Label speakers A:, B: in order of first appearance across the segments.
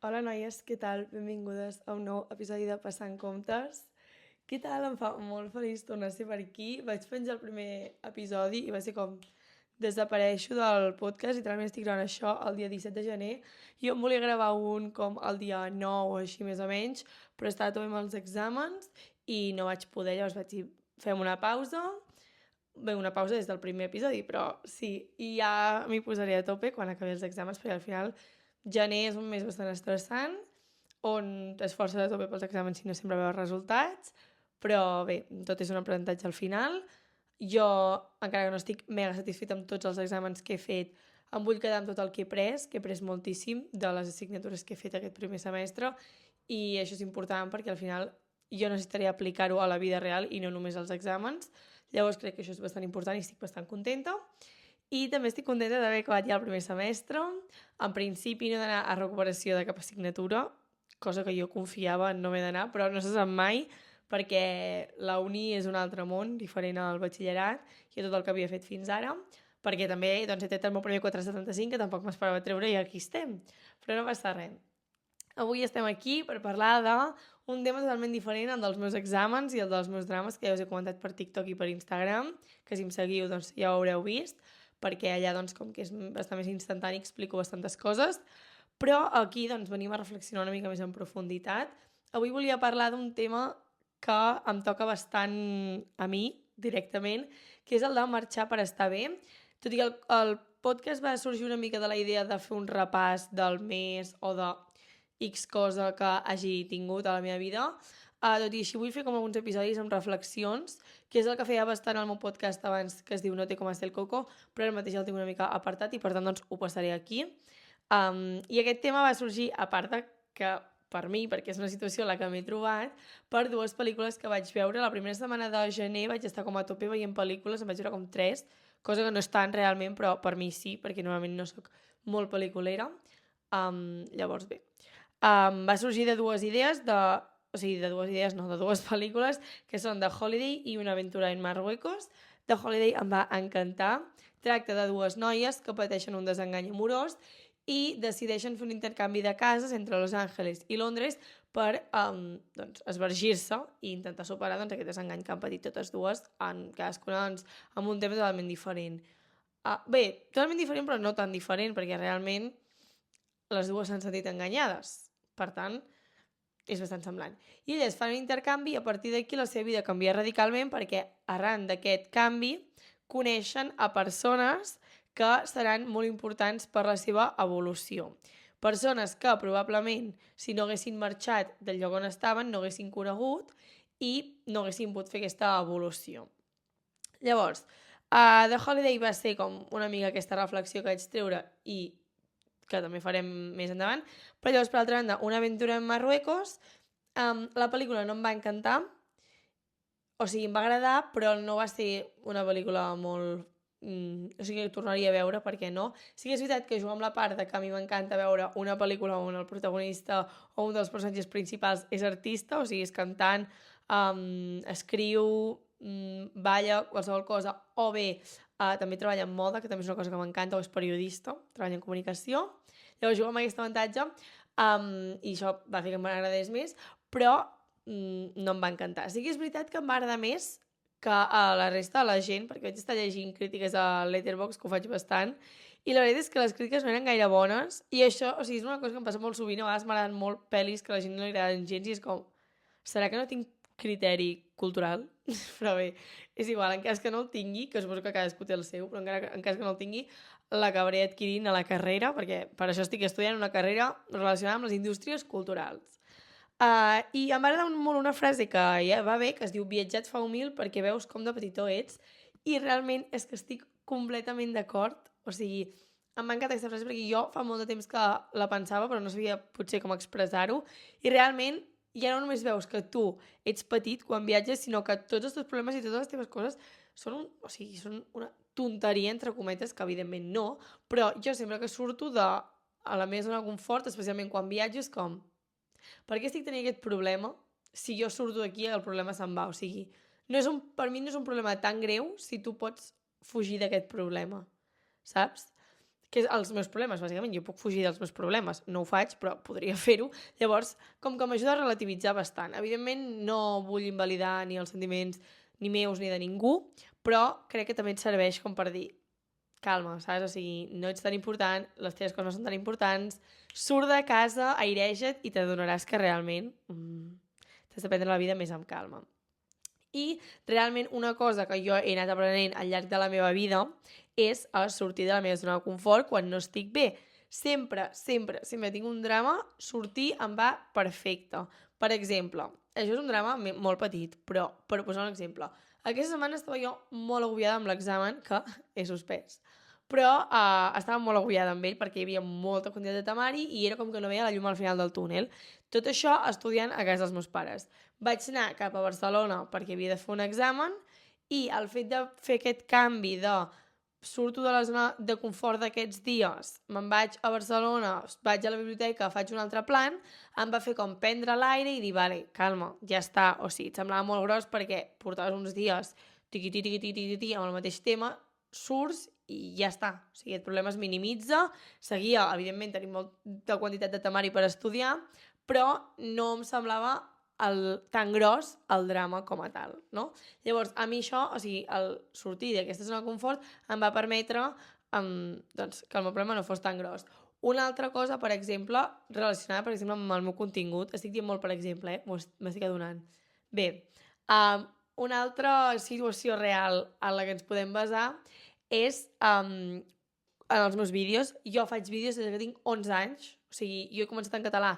A: Hola noies, què tal? Benvingudes a un nou episodi de Passant Comptes. Què tal? Em fa molt feliç tornar a ser per aquí. Vaig penjar el primer episodi i va ser com desapareixo del podcast i literalment estic gravant això el dia 17 de gener. Jo em volia gravar un com el dia 9 o així més o menys, però estava tot amb els exàmens i no vaig poder, llavors vaig dir fem una pausa. Bé, una pausa des del primer episodi, però sí, i ja m'hi posaré a tope quan acabi els exàmens, perquè al final gener és un mes bastant estressant, on t'esforces a tope pels exàmens i no sempre veus resultats, però bé, tot és un aprenentatge al final. Jo, encara que no estic mega satisfeta amb tots els exàmens que he fet, em vull quedar amb tot el que he pres moltíssim de les assignatures que he fet aquest primer semestre, i això és important perquè al final jo necessitaria aplicar-ho a la vida real i no només als exàmens. Llavors crec que això és bastant important i estic bastant contenta. I també estic contenta d'haver acabat ja el primer semestre. En principi no he d'anar a recuperació de cap assignatura, cosa que jo confiava en no haver d'anar, però no se sap mai perquè la uni és un altre món, diferent al batxillerat i a tot el que havia fet fins ara, perquè també doncs, he tret el meu primer 475, que tampoc m'esperava treure, i aquí estem. Però no passa res. Avui estem aquí per parlar d'un tema totalment diferent, el dels meus exàmens i el dels meus drames, que ja us he comentat per TikTok i per Instagram, que si em seguiu doncs, ja ho haureu vist, perquè allà, doncs, com que és bastant més instantani, explico bastantes coses, però aquí doncs, venim a reflexionar una mica més en profunditat. Avui volia parlar d'un tema que em toca bastant a mi, directament, que és el de marxar per estar bé. Tot i que el podcast va sorgir una mica de la idea de fer un repàs del mes o de X cosa que hagi tingut a la meva vida. Tot i així vull fer com alguns episodis amb reflexions, que és el que feia bastant al meu podcast abans, que es diu No té com estar el coco, però ara mateix el tinc una mica apartat i per tant doncs ho passaré aquí. I aquest tema va sorgir, a part de que per mi, perquè és una situació en la que m'he trobat, per dues pel·lícules que vaig veure. La primera setmana de gener vaig estar com a tope veient pel·lícules, em vaig veure com 3, cosa que no és tant realment, però per mi sí, perquè normalment no sóc molt pel·liculera. Llavors bé, va sorgir de dues idees, o sigui, de dues idees, no, de dues pel·lícules, que són The Holiday i Una aventura en Marruecos. The Holiday em va encantar. Tracta de dues noies que pateixen un desengany amorós i decideixen fer un intercanvi de cases entre Los Angeles i Londres per doncs, esvergir-se i intentar superar doncs, aquest desengany que han patit totes dues, en cadascuna doncs, amb un tema totalment diferent. Bé, totalment diferent, però no tan diferent, perquè realment les dues s'han sentit enganyades. Per tant, és bastant semblant. I elles fan un intercanvi i a partir d'aquí la seva vida canvia radicalment perquè arran d'aquest canvi coneixen a persones que seran molt importants per la seva evolució. Persones que probablement, si no haguessin marxat del lloc on estaven, no haguessin conegut i no haguessin pogut fer aquesta evolució. Llavors, The Holiday va ser com una mica aquesta reflexió que vaig treure i que també farem més endavant, però llavors, per altra banda, Una aventura en Marruecos, la pel·lícula no em va encantar, o sigui, em va agradar, però no va ser una pel·lícula molt... o sigui, tornaria a veure, perquè no. Sí que és veritat que jugo amb la part de que a mi m'encanta veure una pel·lícula on el protagonista o un dels personatges principals és artista, o sigui, és cantant, escriu, balla, qualsevol cosa, o bé també treballa en moda, que també és una cosa que m'encanta, o és periodista, treballa en comunicació. Llavors jugo amb aquest avantatge i això va fer que m'agradés més, però no em va encantar. Sí que és veritat que em va agradar més que a la resta de la gent, perquè vaig estar llegint crítiques a Letterboxd, que ho faig bastant, i la veritat és que les crítiques no eren gaire bones, i això, o sigui, és una cosa que em passa molt sovint, a vegades m'agraden molt pel·lis que a la gent no li agraden gens, i és com, serà que no tinc criteri cultural? Però bé, és igual, en cas que no el tingui, que suposo que cadascú té el seu, però en cas que no el tingui, l'acabaré adquirint a la carrera, perquè per això estic estudiant una carrera relacionada amb les indústries culturals. I em va agradar molt una frase que ja va bé, que es diu viatjar et fa humil perquè veus com de petitó ets, i realment és que estic completament d'acord. O sigui, em va encantar aquesta frase perquè jo fa molt de temps que la pensava però no sabia potser com expressar-ho, i realment ja no només veus que tu ets petit quan viatges, sinó que tots els teus problemes i totes les teves coses o sigui, són una tonteria, entre cometes, que evidentment no, però jo sempre que surto de a la meva zona de confort, especialment quan viatjo, és com per què estic tenint aquest problema si jo surto d'aquí i el problema se'n va? O sigui, per mi no és un problema tan greu si tu pots fugir d'aquest problema, saps? que és els meus problemes, bàsicament. Jo puc fugir dels meus problemes, no ho faig, però podria fer-ho. Llavors, com que m'ajuda a relativitzar bastant. Evidentment, no vull invalidar ni els sentiments ni meus ni de ningú, però crec que també et serveix com per dir calma, saps? O sigui, no ets tan important, les teves coses no són tan importants, surt de casa, aireja't i t'adonaràs que realment t'has de prendre la vida més amb calma. I realment una cosa que jo he anat aprenent al llarg de la meva vida és a sortir de la meva zona de confort quan no estic bé. Sempre tinc un drama, sortir em va perfecte. Per exemple, això és un drama molt petit, però per posar un exemple, aquesta setmana estava jo molt agobiada amb l'examen que he suspès. Però estava molt agobiada amb ell perquè hi havia molta quantitat de temari i era com que no veia la llum al final del túnel. Tot això estudiant a casa dels meus pares. Vaig anar cap a Barcelona perquè havia de fer un examen i el fet de fer aquest canvi de surto de la zona de confort d'aquests dies, me'n vaig a Barcelona, vaig a la biblioteca, faig un altre plan, em va fer com prendre l'aire i dir, vale, calma, ja està. O sigui, et semblava molt gros perquè portaves uns dies tiqui amb el mateix tema, surts i ja està. O sigui, el problema es minimitza, seguia, evidentment, tenim molta quantitat de temari per estudiar, però no em semblava tan gros el drama com a tal, no? Llavors, a mi això, o sigui, el sortir d'aquesta zona de confort em va permetre doncs, que el meu problema no fos tan gros. Una altra cosa, per exemple, relacionada, per exemple, amb el meu contingut, estic dient molt per exemple, m'estic adonant. Bé, una altra situació real en la que ens podem basar és en els meus vídeos. Jo faig vídeos des que tinc 11 anys, o sigui, jo he començat en català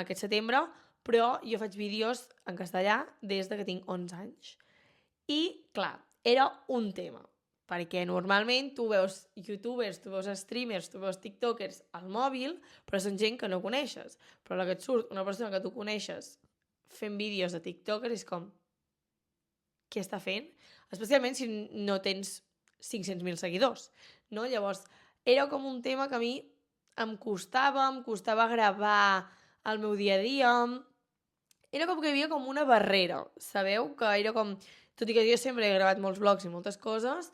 A: aquest setembre, però jo faig vídeos en castellà des que tinc 11 anys. I, clar, era un tema, perquè normalment tu veus youtubers, tu veus streamers, tu veus tiktokers al mòbil, però són gent que no coneixes. Però la que et surt una persona que tu coneixes fent vídeos de tiktoker és com, què està fent? Especialment si no tens 500.000 seguidors, no? Llavors, era com un tema que a mi em costava gravar el meu dia a dia. Era com que hi havia com una barrera, sabeu? Que era com, tot i que jo sempre he gravat molts vlogs i moltes coses,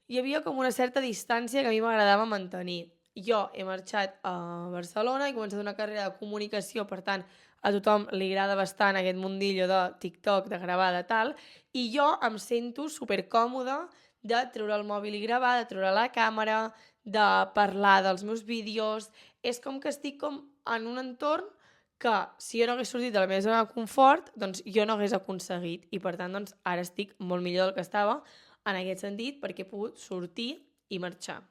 A: hi havia com una certa distància que a mi m'agradava mantenir. Jo he marxat a Barcelona, he començat una carrera de comunicació, per tant, a tothom li agrada bastant aquest mundillo de TikTok, de gravar, de tal, i jo em sento supercòmoda de treure el mòbil i gravar, de treure la càmera, de parlar dels meus vídeos. És com que estic com en un entorn que si jo no hagués sortit de la meva zona de confort, doncs jo no hagués aconseguit. I per tant, doncs, ara estic molt millor del que estava en aquest sentit perquè he pogut sortir i marxar.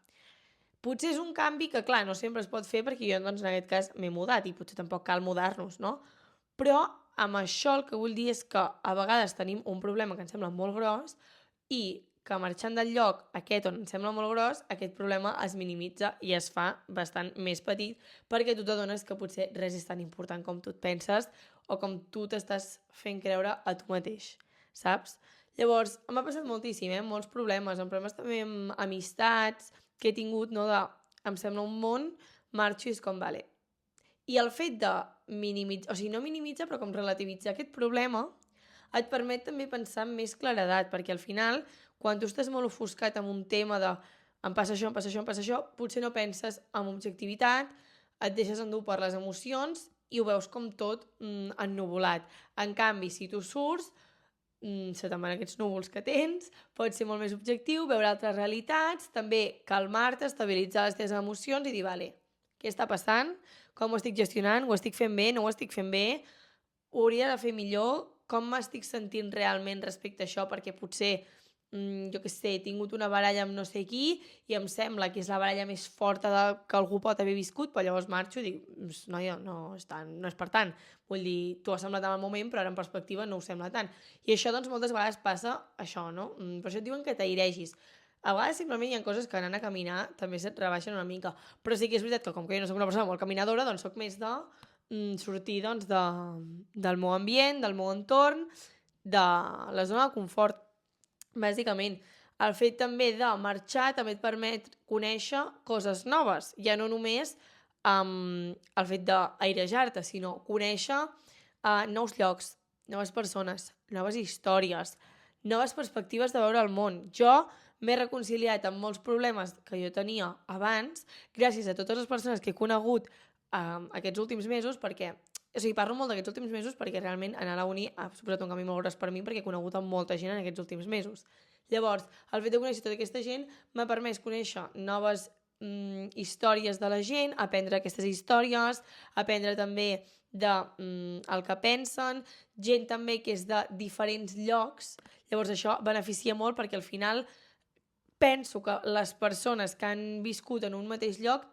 A: Potser és un canvi que, clar, no sempre es pot fer perquè jo, doncs, en aquest cas m'he mudat i potser tampoc cal mudar-nos, no? Però amb això el que vull dir és que a vegades tenim un problema que ens sembla molt gros i que marxant del lloc aquest on ens sembla molt gros, aquest problema es minimitza i es fa bastant més petit perquè tu t'adones que potser res és tan important com tu et penses o com tu t'estàs fent creure a tu mateix, saps? Llavors, m'ha passat moltíssim, molts problemes també amb amistats que he tingut, no, em sembla un món, marxo i és com, vale. I el fet de minimitzar, o sigui, no minimitzar, però com relativitzar aquest problema, et permet també pensar amb més claredat, perquè al final, quan tu estàs molt ofuscat amb un tema de em passa això, potser no penses amb objectivitat, et deixes endur per les emocions i ho veus com tot ennuvolat. En canvi, si tu surts, se te'n van aquests núvols que tens, pots ser molt més objectiu, veure altres realitats, també calmar-te, estabilitzar les teves emocions i dir, vale, què està passant? Com ho estic gestionant? Ho estic fent bé? No ho estic fent bé? Ho hauria de fer millor? Com m'estic sentint realment respecte a això? Perquè potser, jo què sé, he tingut una baralla amb no sé qui i em sembla que és la baralla més forta que algú pot haver viscut, però llavors marxo i dic, noia, no és per tant. Vull dir, t'ho ha semblat en el moment, però ara en perspectiva no ho sembla tant. I això, doncs, moltes vegades passa això, no? Per això et diuen que t'airegis. A vegades simplement hi ha coses que anant a caminar també se't rebaixen una mica. Però sí que és veritat que com que jo no soc una persona molt caminadora, doncs soc més de sortir doncs, del meu ambient, del meu entorn, de la zona de confort. Bàsicament, el fet també de marxar també et permet conèixer coses noves. Ja no només el fet d'airejar-te, sinó conèixer nous llocs, noves persones, noves històries, noves perspectives de veure el món. Jo m'he reconciliat amb molts problemes que jo tenia abans, gràcies a totes les persones que he conegut aquests últims mesos, perquè, o sigui, parlo molt d'aquests últims mesos perquè realment anar a la uni ha suposat un canvi molt gros per mi perquè he conegut amb molta gent en aquests últims mesos. Llavors, el fet de conèixer tota aquesta gent m'ha permès conèixer noves històries de la gent, aprendre aquestes històries, aprendre també el que pensen, gent també que és de diferents llocs. Llavors això beneficia molt perquè al final penso que les persones que han viscut en un mateix lloc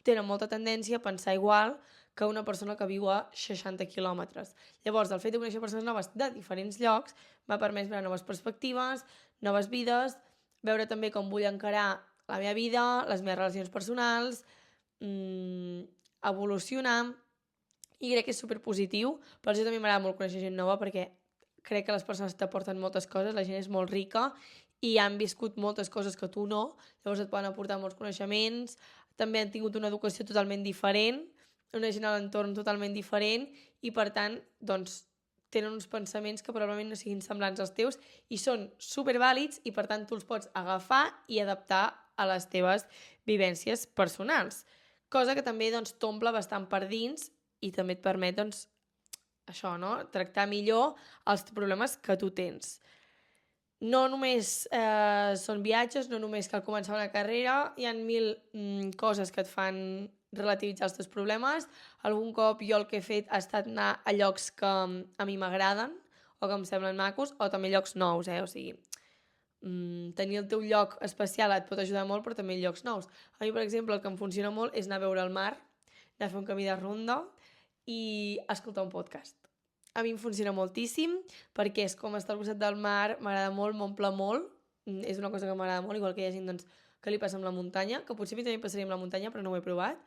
A: tenen molta tendència a pensar igual que una persona que viu a 60 quilòmetres. Llavors, el fet de conèixer persones noves de diferents llocs m'ha permès veure noves perspectives, noves vides, veure també com vull encarar la meva vida, les meves relacions personals, evolucionar, i crec que és superpositiu. Per això també m'agrada molt conèixer gent nova, perquè crec que les persones t'aporten moltes coses, la gent és molt rica i han viscut moltes coses que tu no, llavors et poden aportar molts coneixements, també han tingut una educació totalment diferent, una gent a l'entorn totalment diferent i per tant, doncs, tenen uns pensaments que probablement no siguin semblants als teus i són supervàlids i per tant tu els pots agafar i adaptar a les teves vivències personals. Cosa que també doncs, t'omple bastant per dins i també et permet doncs, això, no? Tractar millor els problemes que tu tens. No només són viatges, no només cal començar una carrera, hi ha mil coses que et fan relativitzar els teus problemes. Algun cop jo el que he fet ha estat anar a llocs que a mi m'agraden o que em semblen macos, o també llocs nous, o sigui, tenir el teu lloc especial et pot ajudar molt, però també llocs nous. A mi, per exemple, el que em funciona molt és anar a veure el mar, anar a fer un camí de ronda i escoltar un podcast. A mi em funciona moltíssim perquè és com estar al costat del mar, m'agrada molt, m'omple molt, és una cosa que m'agrada molt, igual que hi ha gent doncs, que li passa amb la muntanya, que potser a mi també passaria amb la muntanya, però no ho he provat.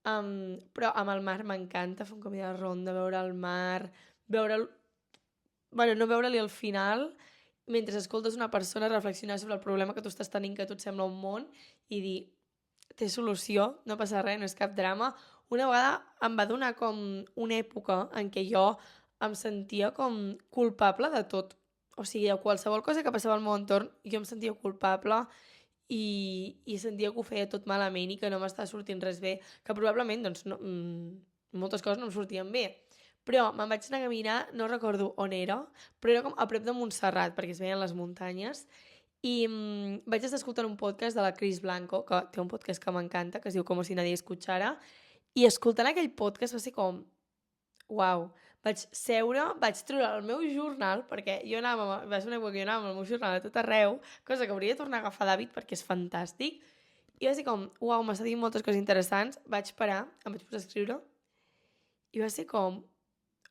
A: Però amb el mar m'encanta fer un camí de ronda, veure el mar, veure'l... Bueno, no veure-li al final, mentre escoltes una persona reflexionar sobre el problema que tu estàs tenint, que a tu et sembla un món, i dir, té solució, no passa res, no és cap drama. Una vegada em va donar com una època en què jo em sentia com culpable de tot. O sigui, a qualsevol cosa que passava al meu entorn, jo em sentia culpable i sentia que ho feia tot malament i que no m'estava sortint res bé, que probablement doncs, no, moltes coses no em sortien bé. Però me'n vaig anar a caminar, no recordo on era, però era com a prop de Montserrat, perquè es veien les muntanyes, i vaig estar escoltant un podcast de la Cris Blanco, que té un podcast que m'encanta, que es diu Como si nadie escuchara, i escoltant aquell podcast va ser com... Uau, vaig seure, vaig treure el meu jornal, perquè va ser una època que jo anava amb el meu jornal a tot arreu, cosa que hauria de tornar a agafar d'hàbit perquè és fantàstic, i va ser com, uau, m'està dient moltes coses interessants, vaig parar, em vaig posar a escriure, i va ser com,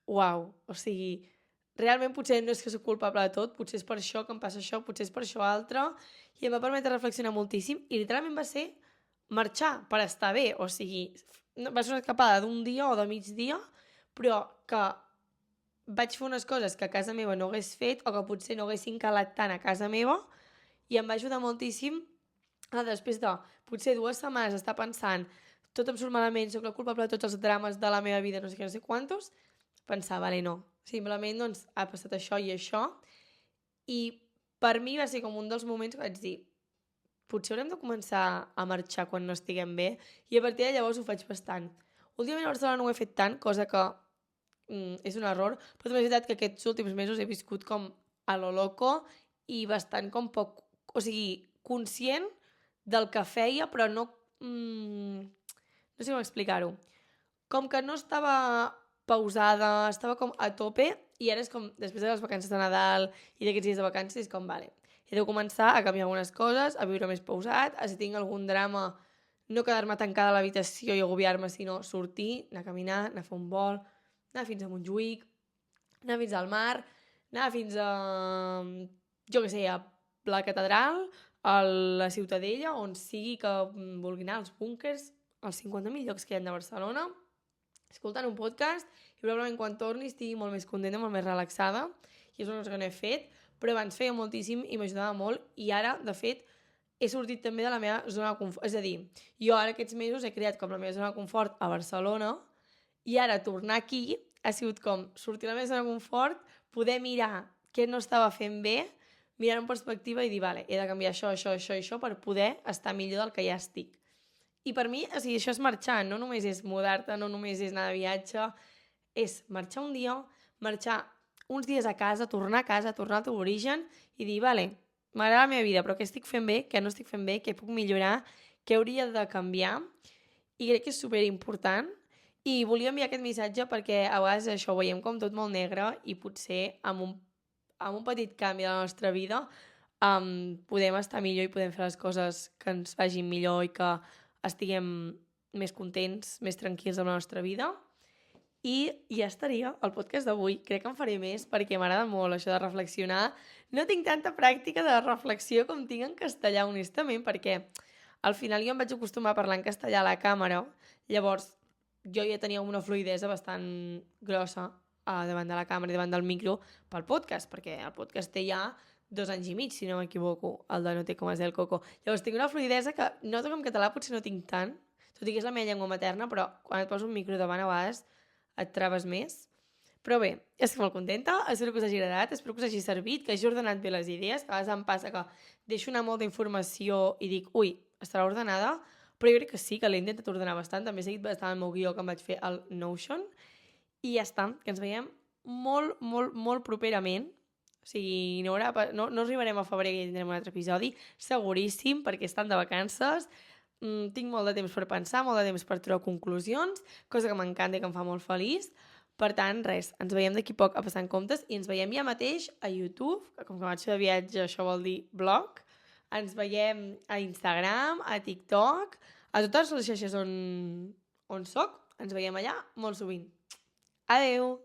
A: uau, o sigui, realment potser no és que soc culpable de tot, potser és per això que em passa això, potser és per això altre, i em va permetre reflexionar moltíssim, i literalment va ser marxar per estar bé, o sigui, va ser una escapada d'un dia o de migdia, però que vaig fer unes coses que a casa meva no hagués fet o que potser no haguessin calat tant a casa meva i em va ajudar moltíssim a després de potser 2 setmanes estar pensant tot em surt malament, soc la culpable de tots els drames de la meva vida, no sé què, no sé quantos, pensar, vale, no, simplement doncs ha passat això i per mi va ser com un dels moments que vaig dir potser haurem de començar a marxar quan no estiguem bé i a partir de llavors ho faig bastant. Últimament a Barcelona no ho he fet tant, cosa que és un error, però també és veritat que aquests últims mesos he viscut com a lo loco i bastant com poc, o sigui, conscient del que feia, però no... no sé com explicar-ho. Com que no estava pausada, estava com a tope i ara és com, després de les vacances de Nadal i d'aquests dies de vacances, és com, vale, he de començar a canviar algunes coses, a viure més pausat, si tinc algun drama no quedar-me tancada a l'habitació i agobiar-me, sinó sortir, anar a caminar, anar a fer un vol, anar fins a Montjuïc, anar fins al mar, anar fins a, jo què sé, a la catedral, a la Ciutadella, on sigui que vulgui anar, als búnkers, als 50.000 llocs que hi ha de Barcelona, escoltant un podcast i probablement quan torni estigui molt més contenta, molt més relaxada, i és una cosa que no he fet, però abans feia moltíssim i m'ajudava molt, i ara, de fet, he sortit també de la meva zona de confort. És a dir, jo ara aquests mesos he creat com la meva zona de confort a Barcelona i ara tornar aquí ha sigut com sortir de la meva zona de confort, poder mirar què no estava fent bé, mirar en perspectiva i dir, vale, he de canviar això, això, això i això per poder estar millor del que ja estic. I per mi, o sigui, això és marxar, no només és mudar-te, no només és anar de viatge, és marxar un dia, marxar uns dies a casa, tornar al teu origen i dir, vale, m'agrada la meva vida, però què estic fent bé, què no estic fent bé, què puc millorar, què hauria de canviar, i crec que és superimportant. I volia enviar aquest missatge perquè a vegades això ho veiem com tot molt negre i potser amb un petit canvi de la nostra vida podem estar millor i podem fer les coses que ens vagin millor i que estiguem més contents, més tranquils amb la nostra vida. I ja estaria el podcast d'avui. Crec que en faré més perquè m'agrada molt això de reflexionar. No tinc tanta pràctica de reflexió com tinc en castellà, honestament, perquè al final jo em vaig acostumar a parlar en castellà a la càmera, llavors jo ja tenia una fluïdesa bastant grossa davant de la càmera i davant del micro pel podcast, perquè el podcast té ja 2 anys i mig, si no m'equivoco, el de No té com es el coco. Llavors tinc una fluïdesa que noto que en català potser no tinc tant, tot i que és la meva llengua materna, però quan et poso un micro davant a vegades et trabes més. Però bé, estic molt contenta, espero que us hagi agradat, espero que us hagi servit, que hagi ordenat bé les idees, que a vegades em passa que deixo anar molta informació i dic, ui, estarà ordenada, però jo crec que sí, que l'he intentat ordenar bastant, també he seguit bastant el meu guió que em vaig fer al Notion, i ja està, que ens veiem molt, molt, molt properament. O sigui, no arribarem a febrer i tindrem un altre episodi, seguríssim, perquè estan de vacances. Tinc molt de temps per pensar, molt de temps per treure conclusions, cosa que m'encanta i que em fa molt feliç. Per tant, res, ens veiem d'aquí poc a Passant Comptes i ens veiem ja mateix a YouTube, que com que vaig fer de viatge això vol dir blog. Ens veiem a Instagram, a TikTok, a totes les xarxes on soc. Ens veiem allà molt sovint. Adeu!